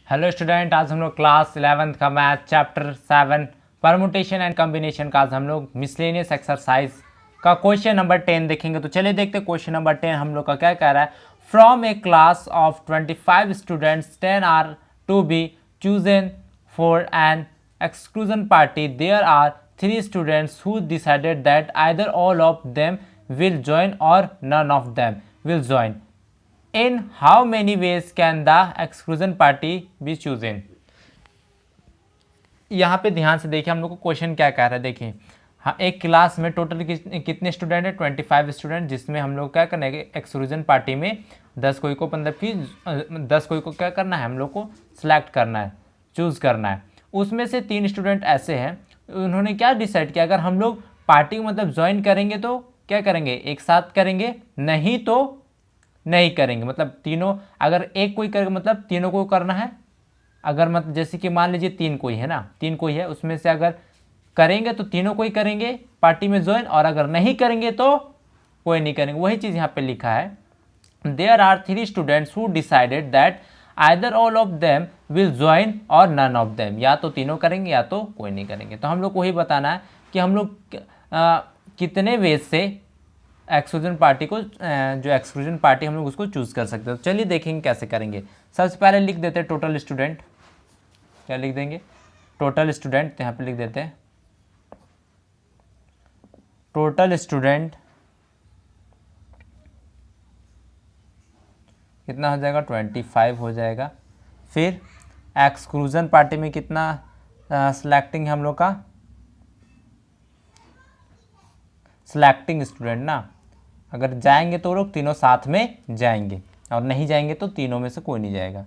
Hello student, आज हम लोग क्लास 11th का math chapter 7 permutation and combination का आज हम लोग मिसलेनियस एक्सरसाइज का क्वेश्चन नंबर 10 देखेंगे। तो चलिए देखते हैं क्वेश्चन नंबर 10 हम लोग का क्या कह रहा है। From a class of 25 students 10 are to be chosen for an exclusion party. There are 3 students who decided that either all of them will join or none of them will join. In how many ways can the exclusion party be chosen? यहाँ पे ध्यान से देखिए हम लोग को question क्या कह रहा है। देखिए हाँ, एक क्लास में टोटल कितने स्टूडेंट है? 25 स्टूडेंट, जिसमें हम लोग क्या करना है, एक्सक्लूजन पार्टी में 10 कोई को मतलब कि 10 कोई को क्या करना है, हम लोग को सिलेक्ट करना है, चूज़ करना है। उसमें से 3 स्टूडेंट ऐसे हैं, उन्होंने क्या डिसाइड किया, अगर हम लोग पार्टी मतलब ज्वाइन करेंगे तो क्या करेंगे, एक साथ करेंगे, नहीं तो नहीं करेंगे। मतलब तीनों, अगर एक कोई करेगा मतलब तीनों को करना है। अगर मतलब जैसे कि मान लीजिए 3 कोई है ना, 3 कोई है, उसमें से अगर करेंगे तो तीनों को ही करेंगे पार्टी में ज्वाइन, और अगर नहीं करेंगे तो कोई नहीं करेंगे। वही चीज़ यहाँ पे लिखा है, there are 3 students who decided that either all of them will join or none of them, या तो तीनों करेंगे या तो कोई नहीं करेंगे। तो हम लोग को वही बताना है कि हम लोग कितने वेज से एक्सक्लूजन पार्टी को, जो एक्सक्लूजन पार्टी हम लोग उसको चूज़ कर सकते हैं। तो चलिए देखेंगे कैसे करेंगे। सबसे पहले लिख देते हैं टोटल स्टूडेंट। क्या लिख देंगे? Total student. तो यहाँ पे लिख देते हैं टोटल स्टूडेंट कितना हो जाएगा, 25 हो जाएगा। फिर एक्सक्लूजन पार्टी में कितना सिलेक्टिंग है हम लोग का, सिलेक्टिंग स्टूडेंट ना, अगर जाएंगे तो लोग तीनों साथ में जाएंगे, और नहीं जाएंगे तो तीनों में से कोई नहीं जाएगा।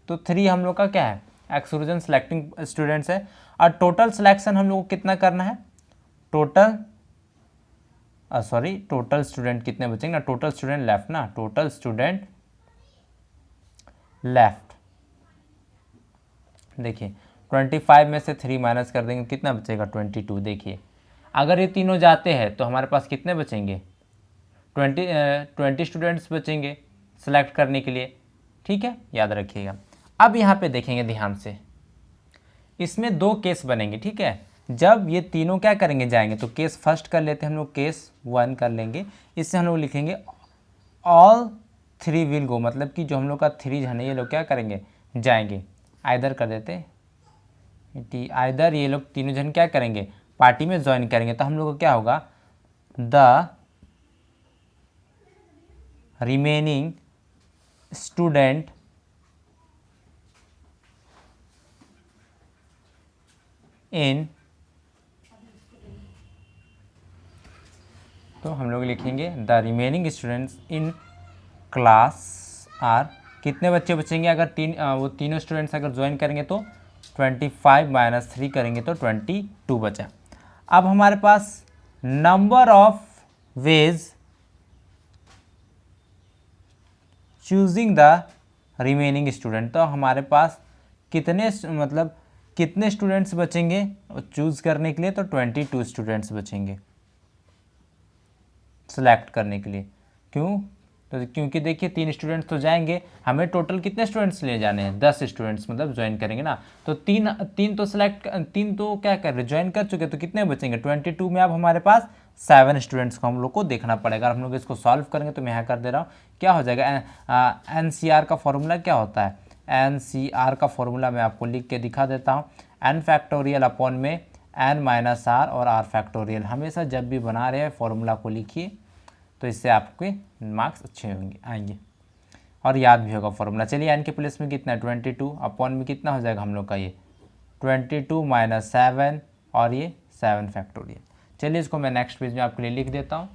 तो 3 हम लोग का क्या है, एक्सक्लूजन सिलेक्टिंग स्टूडेंट्स है। और टोटल सिलेक्शन हम लोग को कितना करना है, टोटल स्टूडेंट कितने बचेंगे ना, टोटल स्टूडेंट लेफ्ट ना, टोटल स्टूडेंट लेफ्ट। देखिए 25 में से 3 माइनस कर देंगे, कितना बचेगा, 22। देखिए अगर ये तीनों जाते हैं तो हमारे पास कितने बचेंगे, 20 स्टूडेंट्स बचेंगे सेलेक्ट करने के लिए। ठीक है, याद रखिएगा। अब यहाँ पे देखेंगे ध्यान से, इसमें 2 केस बनेंगे। ठीक है, जब ये तीनों क्या करेंगे, जाएंगे, तो केस फर्स्ट कर लेते हैं हम लोग, केस 1 कर लेंगे। इससे हम लोग लिखेंगे ऑल 3 विल गो, मतलब कि जो हम लोग का 3 जन है ये लोग क्या करेंगे, जाएंगे। आइदर कर देते आइदर ये लोग तीनों जन क्या करेंगे, पार्टी में ज्वाइन करेंगे। तो हम लोग को क्या होगा, द रिमेनिंग स्टूडेंट इन, तो हम लोग लिखेंगे the remaining students in class are, कितने बच्चे बचेंगे, अगर वो तीनों स्टूडेंट्स अगर ज्वाइन करेंगे तो 25 माइनस 3 करेंगे तो 22 बचा। अब हमारे पास number of ways choosing the remaining student, तो हमारे पास कितने मतलब कितने स्टूडेंट्स बचेंगे चूज़ करने के लिए, तो 22 स्टूडेंट्स बचेंगे सेलेक्ट करने के लिए। क्यों? तो क्योंकि देखिए 3 स्टूडेंट्स तो जाएंगे, हमें टोटल कितने स्टूडेंट्स ले जाने हैं, 10 स्टूडेंट्स मतलब ज्वाइन करेंगे ना। तो तीन तो तीन तो क्या कर रहे, ज्वाइन कर चुके, तो कितने बचेंगे 22 में। अब हमारे पास 7 स्टूडेंट्स को हम लोग को देखना पड़ेगा। हम लोग इसको सॉल्व करेंगे तो मैं यहाँ कर दे रहा हूँ, क्या हो जाएगा, NCR का फॉर्मूला क्या होता है, NCR का फॉर्मूला मैं आपको लिख के दिखा देता हूँ, n फैक्टोरियल अपॉन में n माइनस r और r फैक्टोरियल। हमेशा जब भी बना रहे हैं फॉर्मूला को लिखिए, तो इससे आपके मार्क्स अच्छे होंगे, आएंगे, और याद भी होगा फॉर्मूला। चलिए n के प्लेस में कितना है 22, अपॉन में कितना हो जाएगा हम लोग का, ये 22 माइनस 7 और ये 7 फैक्टोरियल। चलिए इसको मैं नेक्स्ट पेज में आपके लिए लिख देता हूँ।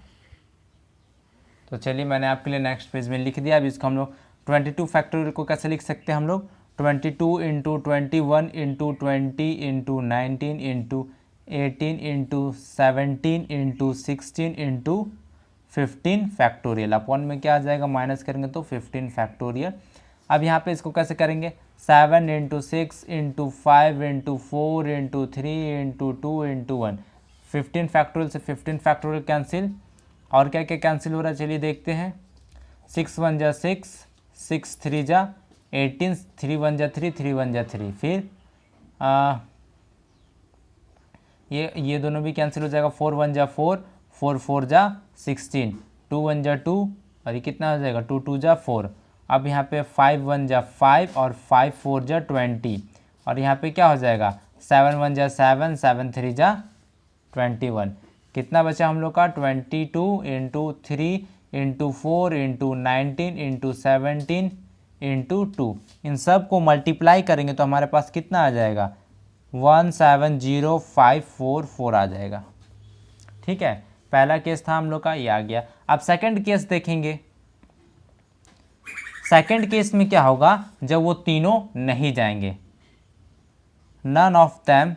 तो चलिए मैंने आपके लिए नेक्स्ट पेज में लिख दिया। अब इसको हम लोग 22 फैक्टोरियल को कैसे लिख सकते हैं हम लोग, 22 into 21 into 20 into 19 into 18 into 17 into 16 into 15 factorial. Upon में क्या आ जाएगा, माइनस करेंगे तो 15 फैक्टोरियल। अब यहाँ पे इसको कैसे करेंगे, 7 into 6 into 5 into 4 into 3 into 2 into 1, 15 factorial से 15 फैक्टोरियल कैंसिल, और क्या क्या कैंसिल हो रहा है चलिए देखते हैं। 6 1 जा 6, 6 3 जा 18, 3 1 जा 3, 3 1 जा 3, फिर ये दोनों भी कैंसिल हो जाएगा, 4 1 जा 4, 4 4 जा 16, 2 1 जा 2 और ये कितना हो जाएगा, 2 2 जा 4। अब यहाँ पे 5 1 जा 5 और 5 4 जा 20 और यहाँ पे क्या हो जाएगा, 7 1 जा 7, 7 3 जा 21। कितना बचा हम लोग का, 22 into 3 into 4 into 19 into 17 into 2। इन सब को मल्टीप्लाई करेंगे तो हमारे पास कितना आ जाएगा, 170,544 आ जाएगा। ठीक है, पहला केस था हम लोग का, ये आ गया। अब सेकंड केस देखेंगे। सेकंड केस में क्या होगा, जब वो तीनों नहीं जाएंगे, none of them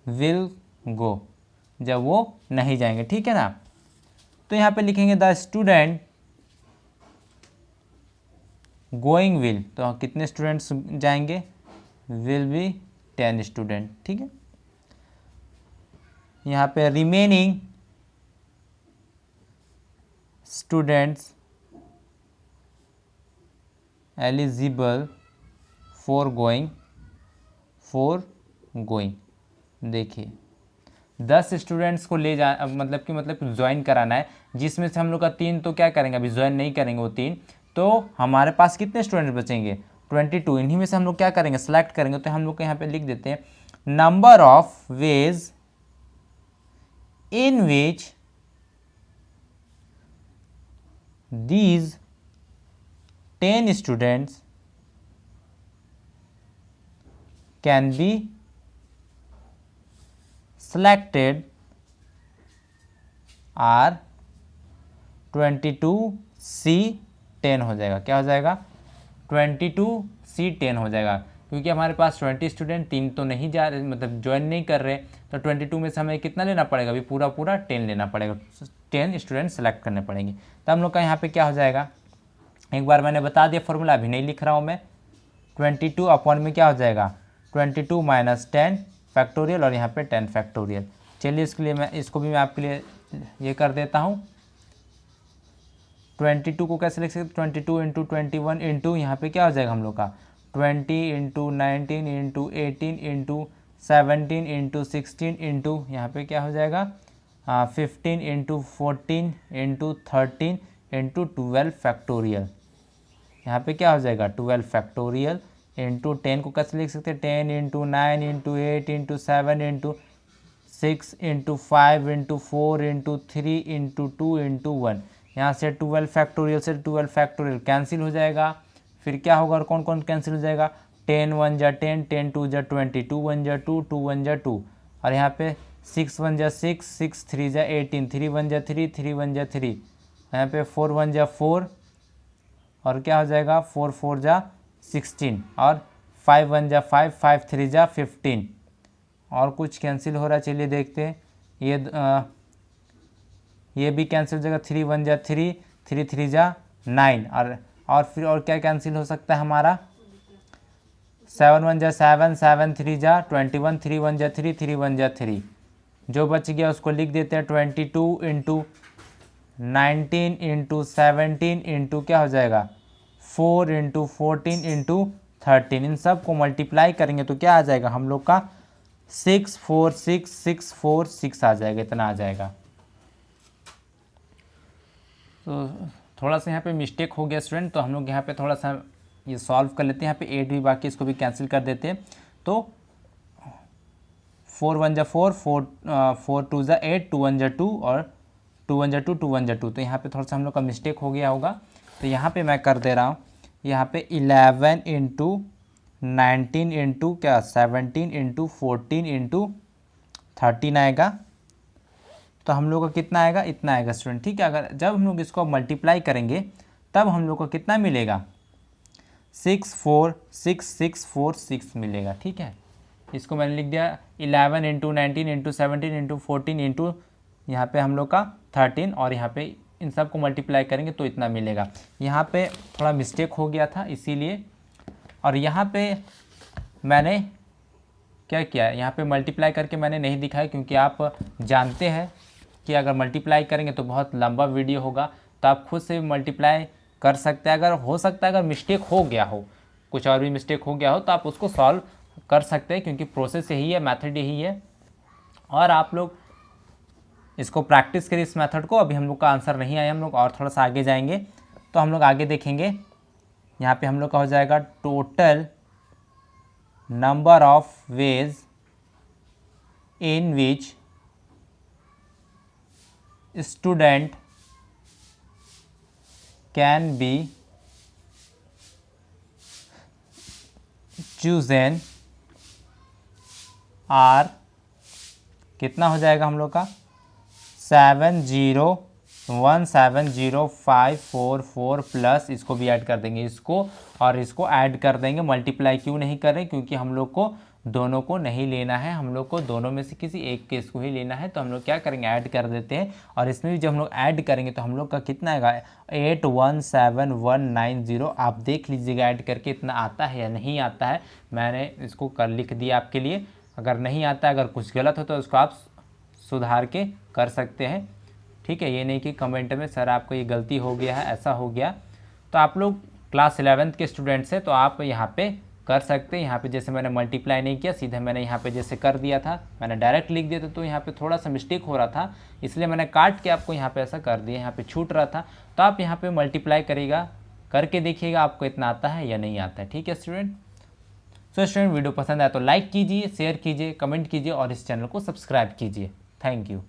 will go, जब वो नहीं जाएंगे। ठीक है ना, तो यहाँ पे लिखेंगे द स्टूडेंट गोइंग विल, तो कितने स्टूडेंट्स जाएंगे, विल बी 10 स्टूडेंट। ठीक है, यहाँ पे remaining students eligible for going, देखिए 10 स्टूडेंट्स को ले जा मतलब ज्वाइन कराना है, जिसमें से हम लोग का 3 तो क्या करेंगे, अभी ज्वाइन नहीं करेंगे वो 3, तो हमारे पास कितने स्टूडेंट बचेंगे, 22। इन्हीं में से हम लोग क्या करेंगे, सेलेक्ट करेंगे। तो हम लोग को यहाँ पे लिख देते हैं number of ways in which these 10 students can be selected are 22C10 हो जाएगा। क्या हो जाएगा, 22C10 हो जाएगा, क्योंकि हमारे पास 20 स्टूडेंट, 3 तो नहीं जा रहे, मतलब ज्वाइन नहीं कर रहे, तो 22 में से हमें कितना लेना पड़ेगा, अभी पूरा 10 लेना पड़ेगा, 10 स्टूडेंट सेलेक्ट करने पड़ेंगे। तो हम लोग का यहाँ पे क्या हो जाएगा, एक बार मैंने बता दिया फॉर्मूला, अभी नहीं लिख रहा हूँ मैं। 22 अपॉन में क्या हो जाएगा, 22 माइनस 10 फैक्टोरियल और यहाँ पे 10 फैक्टोरियल। चलिए इसके लिए इसको भी मैं आपके लिए ये कर देता हूँ। 22 को कैसे लिख सकते, 22 इंटू 21 इंटू यहाँ पे क्या हो जाएगा हम लोग का, 20 into 19 into 18 into 17 into 16 into यहाँ पे क्या हो जाएगा, 15 इंटू 14 इंटू 13 इंटू 12 फैक्टोरियल। यहाँ पे क्या हो जाएगा, 12 फैक्टोरियल इंटू 10 को कैसे लिख सकते हैं, 10 into 9 into 8 into 7 into 6 into 5 into 4 into 3 into 2 into 1। यहाँ से 12 फैक्टोरियल से 12 फैक्टोरियल कैंसिल हो जाएगा। फिर क्या होगा और कौन कौन कैंसिल हो जाएगा, 10 1 जा 10, 10 2 जा 20, 2 1 जा 2, 2 1 जा 2 और यहाँ पे 6 1 जा 6, 6 3 जा 18, 3 1 जा 3, 3 1 जा 3, यहाँ पे 4 1 जा 4 और क्या हो जाएगा, 4 4 जा 16 और 5 1 जा 5, 5 3 जा 15 और कुछ कैंसिल हो रहा है। चलिए देखते हैं, ये भी कैंसिल हो जाएगा, 3 1 जा 3, 3 3 जा 9 और फिर और क्या कैंसिल हो सकता है हमारा, 7 1 जा 7, 7 3 जा 21, 3 1 जा 3, 3 1 जा 3। जो बच गया उसको लिख देते हैं 22 इंटू 19 इंटू 17 इंटू क्या हो जाएगा, 4 इंटू 14 इंटू 13। इन सब को मल्टीप्लाई करेंगे तो क्या आ जाएगा हम लोग का, 646,646 आ जाएगा, इतना आ जाएगा। तो थोड़ा सा यहाँ पे मिस्टेक हो गया स्टूडेंट, तो हम लोग यहाँ पे थोड़ा सा ये सॉल्व कर लेते हैं। यहाँ पे 8 भी बाकी, इसको भी कैंसिल कर देते हैं। तो 4 1 जा 4, 4 2 जा 8, 2 1 जा 2 और 2 1 जा 2, 2 1 जा 2। तो यहाँ पे थोड़ा सा हम लोग का मिस्टेक हो गया होगा, तो यहाँ पे मैं कर दे रहा हूँ, यहाँ पे 11 इंटू 19 इंटू क्या 17 इंटू 14 इंटू 13 आएगा। तो हम लोग का कितना आएगा, इतना आएगा स्टूडेंट। ठीक है, अगर जब हम लोग इसको मल्टीप्लाई करेंगे तब हम लोग को कितना मिलेगा, 646,646 मिलेगा। ठीक है, इसको मैंने लिख दिया 11 इंटू 19 इंटू 17 इंटू 14 इंटू यहाँ पे हम लोग का 13 और यहाँ पे इन सब को मल्टीप्लाई करेंगे तो इतना मिलेगा। यहाँ पे थोड़ा मिस्टेक हो गया था इसीलिए, और यहाँ पे मैंने क्या किया, यहाँ पे मल्टीप्लाई करके मैंने नहीं दिखाया, क्योंकि आप जानते हैं कि अगर मल्टीप्लाई करेंगे तो बहुत लंबा वीडियो होगा, तो आप खुद से मल्टीप्लाई कर सकते हैं। अगर हो सकता है अगर मिस्टेक हो गया हो, कुछ और भी मिस्टेक हो गया हो, तो आप उसको सॉल्व कर सकते हैं, क्योंकि प्रोसेस यही है, मेथड यही है। और आप लोग इसको प्रैक्टिस करिए इस मेथड को। अभी हम लोग का आंसर नहीं आया, हम लोग और थोड़ा सा आगे जाएंगे तो हम लोग आगे देखेंगे। यहाँ पे हम लोग का हो जाएगा total number of ways in which student can be chosen are, कितना हो जाएगा हम लोग का 70170544 प्लस इसको भी ऐड कर देंगे, इसको और इसको ऐड कर देंगे। मल्टीप्लाई क्यों नहीं कर रहे, क्योंकि हम लोग को दोनों को नहीं लेना है, हम लोग को दोनों में से किसी एक केस को ही लेना है। तो हम लोग क्या करेंगे, ऐड कर देते हैं। और इसमें भी जब हम लोग ऐड करेंगे तो हम लोग का कितना आएगा 817190। आप देख लीजिएगा ऐड करके इतना आता है या नहीं आता है। मैंने इसको कर लिख दिया आपके लिए। अगर नहीं आता है, अगर कुछ गलत हो तो उसको आप सुधार के कर सकते हैं, ठीक है। ये नहीं कि कमेंट में सर आपको ये गलती हो गया है, ऐसा हो गया। तो आप लोग क्लास 11th के स्टूडेंट्स हैं तो आप यहाँ पे कर सकते हैं। यहाँ पे जैसे मैंने मल्टीप्लाई नहीं किया, सीधे मैंने यहाँ पे जैसे कर दिया था, मैंने डायरेक्ट लिख दिया था, तो यहाँ पे थोड़ा सा मिस्टेक हो रहा था, इसलिए मैंने काट के आपको यहाँ पे ऐसा कर दिया, यहाँ पे छूट रहा था। तो आप यहाँ पे मल्टीप्लाई करिएगा, करके देखिएगा आपको इतना आता है या नहीं आता है, ठीक है स्टूडेंट। सो स्टूडेंट वीडियो पसंद आया तो लाइक कीजिए, शेयर कीजिए, कमेंट कीजिए और इस चैनल को सब्सक्राइब कीजिए। Thank you.